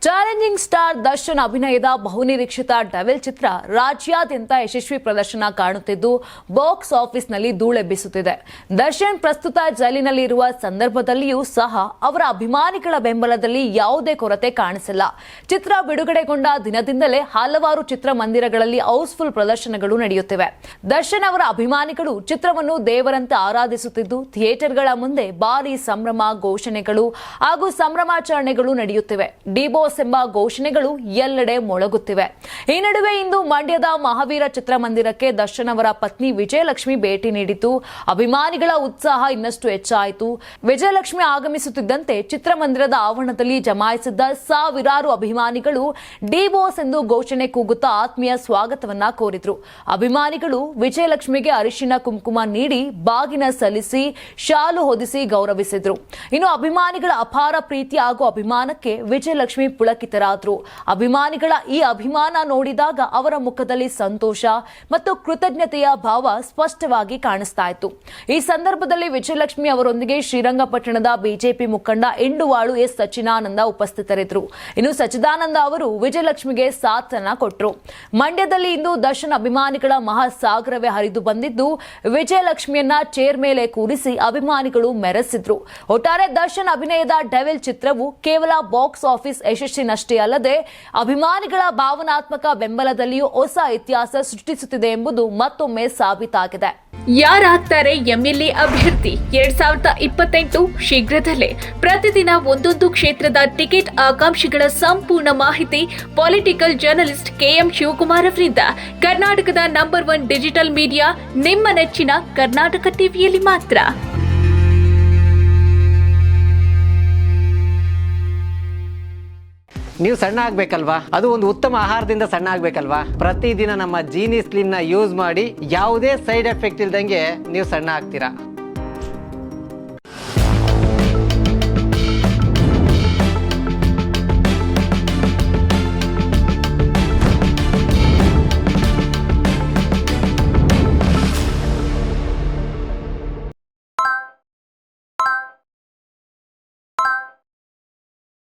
Challenging star Darshan ಅಭಿನಯದ ಬಹುನಿರೀಕ್ಷಿತ devil ಚಿತ್ರ ರಾಜ್ಯಾದ್ಯಂತ ಯಶಸ್ವಿ ಪ್ರದರ್ಶನ ಕಾಣುತ್ತಿದ್ದು ಬಾಕ್ಸ್ ಆಫೀಸ್ನಲ್ಲಿ ಧೂಳೆಬ್ಬಿಸುತ್ತಿದೆ. ದರ್ಶನ್ ಪ್ರಸ್ತುತ ಜೈಲಿನಲ್ಲಿರುವ ಸಂದರ್ಭದಲ್ಲಿಯೂ ಸಹ ಅವರ ಅಭಿಮಾನಿಗಳ ಬೆಂಬಲದಲ್ಲಿ ಯಾವುದೇ ಕೊರತೆ ಕಾಣಿಸಿಲ್ಲ. ಚಿತ್ರ ಬಿಡುಗಡೆಗೊಂಡ ದಿನದಿಂದಲೇ ಹಲವಾರು ಚಿತ್ರಮಂದಿರಗಳಲ್ಲಿ ಹೌಸ್ಫುಲ್ ಪ್ರದರ್ಶನಗಳು ನಡೆಯುತ್ತಿವೆ. ದರ್ಶನ್ ಅವರ ಅಭಿಮಾನಿಗಳು ಚಿತ್ರವನ್ನು ದೇವರಂತೆ ಆರಾಧಿಸುತ್ತಿದ್ದು ಥಿಯೇಟರ್ಗಳ ಮುಂದೆ ಭಾರೀ ಸಂಭ್ರಮ ಘೋಷಣೆಗಳು ಹಾಗೂ ಸಂಭ್ರಮಾಚರಣೆಗಳು ನಡೆಯುತ್ತಿವೆ. ಡಿಬಾಸ್ ಎಂಬ ಘೋಷಣೆಗಳು ಎಲ್ಲೆಡೆ ಮೊಳಗುತ್ತಿವೆ. ಈ ನಡುವೆ ಇಂದು ಮಂಡ್ಯದ ಮಹಾವೀರ ಚಿತ್ರಮಂದಿರಕ್ಕೆ ದರ್ಶನ್ ಅವರ ಪತ್ನಿ ವಿಜಯಲಕ್ಷ್ಮಿ ಭೇಟಿ ನೀಡಿತು. ಅಭಿಮಾನಿಗಳ ಉತ್ಸಾಹ ಇನ್ನಷ್ಟು ಹೆಚ್ಚಾಯಿತು. ವಿಜಯಲಕ್ಷ್ಮಿ ಆಗಮಿಸುತ್ತಿದ್ದಂತೆ ಚಿತ್ರಮಂದಿರದ ಆವರಣದಲ್ಲಿ ಜಮಾಯಿಸಿದ್ದ ಸಾವಿರಾರು ಅಭಿಮಾನಿಗಳು ಡಿಬಾಸ್ ಎಂದು ಘೋಷಣೆ ಕೂಗುತ್ತಾ ಆತ್ಮೀಯ ಸ್ವಾಗತವನ್ನ ಕೋರಿದ್ರು. ಅಭಿಮಾನಿಗಳು ವಿಜಯಲಕ್ಷ್ಮಿಗೆ ಅರಿಶಿನ ಕುಂಕುಮ ನೀಡಿ ಬಾಗಿನ ಸಲ್ಲಿಸಿ ಶಾಲು ಹೊದಿಸಿ ಗೌರವಿಸಿದ್ರು. ಇನ್ನು ಅಭಿಮಾನಿಗಳ ಅಪಾರ ಪ್ರೀತಿ ಹಾಗೂ ಅಭಿಮಾನಕ್ಕೆ ವಿಜಯಲಕ್ಷ್ಮಿ ಪುಳಕಿತರಾದ್ರು. ಅಭಿಮಾನಿಗಳ ಈ ಅಭಿಮಾನ ನೋಡಿದಾಗ ಅವರ ಮುಖದಲ್ಲಿ ಸಂತೋಷ ಮತ್ತು ಕೃತಜ್ಞತೆಯ ಭಾವ ಸ್ಪಷ್ಟವಾಗಿ ಕಾಣಿಸ್ತಾ ಇತ್ತು. ಈ ಸಂದರ್ಭದಲ್ಲಿ ವಿಜಯಲಕ್ಷ್ಮಿ ಅವರೊಂದಿಗೆ ಶ್ರೀರಂಗಪಟ್ಟಣದ ಬಿಜೆಪಿ ಮುಖಂಡ ಇಂಡುವಾಳು ಎಸ್ ಸಚಿದಾನಂದ ಉಪಸ್ಥಿತರಿದ್ದರು. ಇನ್ನು ಸಚಿದಾನಂದ ಅವರು ವಿಜಯಲಕ್ಷ್ಮಿಗೆ ಸಾಥ್ ಅನ್ನ ಕೊಟ್ಟರು. ಮಂಡ್ಯದಲ್ಲಿ ಇಂದು ದರ್ಶನ್ ಅಭಿಮಾನಿಗಳ ಮಹಾಸಾಗರವೇ ಹರಿದು ಬಂದಿದ್ದು ವಿಜಯಲಕ್ಷ್ಮಿಯನ್ನ ಚೇರ್ ಮೇಲೆ ಕೂರಿಸಿ ಅಭಿಮಾನಿಗಳು ಮೆರೆಸಿದ್ರು. ಒಟ್ಟಾರೆ ದರ್ಶನ್ ಅಭಿನಯದ ಡೆವಿಲ್ ಚಿತ್ರವು ಕೇವಲ ಬಾಕ್ಸ್ ಆಫೀಸ್ ಯಶಸ್ಸಿನಷ್ಟೇ ಅಲ್ಲದೆ ಅಭಿಮಾನಿಗಳ ಭಾವನಾತ್ಮಕ ಬೆಂಬಲದಲ್ಲಿಯೂ ಹೊಸ ಇತಿಹಾಸ ಸೃಷ್ಟಿಸುತ್ತಿದೆ ಎಂಬುದು ಮತ್ತೊಮ್ಮೆ ಸಾಬೀತಾಗಿದೆ. ಯಾರಾಗ್ತಾರೆ ಎಂಎಲ್ಎ ಅಭ್ಯರ್ಥಿ 2028 ಶೀಘ್ರದಲ್ಲೇ. ಪ್ರತಿದಿನ ಒಂದೊಂದು ಕ್ಷೇತ್ರದ ಟಿಕೆಟ್ ಆಕಾಂಕ್ಷಿಗಳ ಸಂಪೂರ್ಣ ಮಾಹಿತಿ ಪೊಲಿಟಿಕಲ್ ಜರ್ನಲಿಸ್ಟ್ ಕೆಎಂ ಶಿವಕುಮಾರ್ ಅವರಿಂದ. ಕರ್ನಾಟಕದ ನಂಬರ್ 1 ಡಿಜಿಟಲ್ ಮೀಡಿಯಾ ನಿಮ್ಮ ನೆಚ್ಚಿನ ಕರ್ನಾಟಕ ಟಿವಿಯಲ್ಲಿ ಮಾತ್ರ. ನೀವು ಸಣ್ಣ ಆಗ್ಬೇಕಲ್ವಾ? ಅದು ಒಂದು ಉತ್ತಮ ಆಹಾರದಿಂದ ಸಣ್ಣ ಆಗ್ಬೇಕಲ್ವಾ? ಪ್ರತಿದಿನ ನಮ್ಮ ಜೀನಿ ಸ್ಲಿಮ್ ನ ಯೂಸ್ ಮಾಡಿ ಯಾವುದೇ ಸೈಡ್ ಎಫೆಕ್ಟ್ ಇಲ್ದಂಗೆ ನೀವು ಸಣ್ಣ ಆಗ್ತೀರಾ.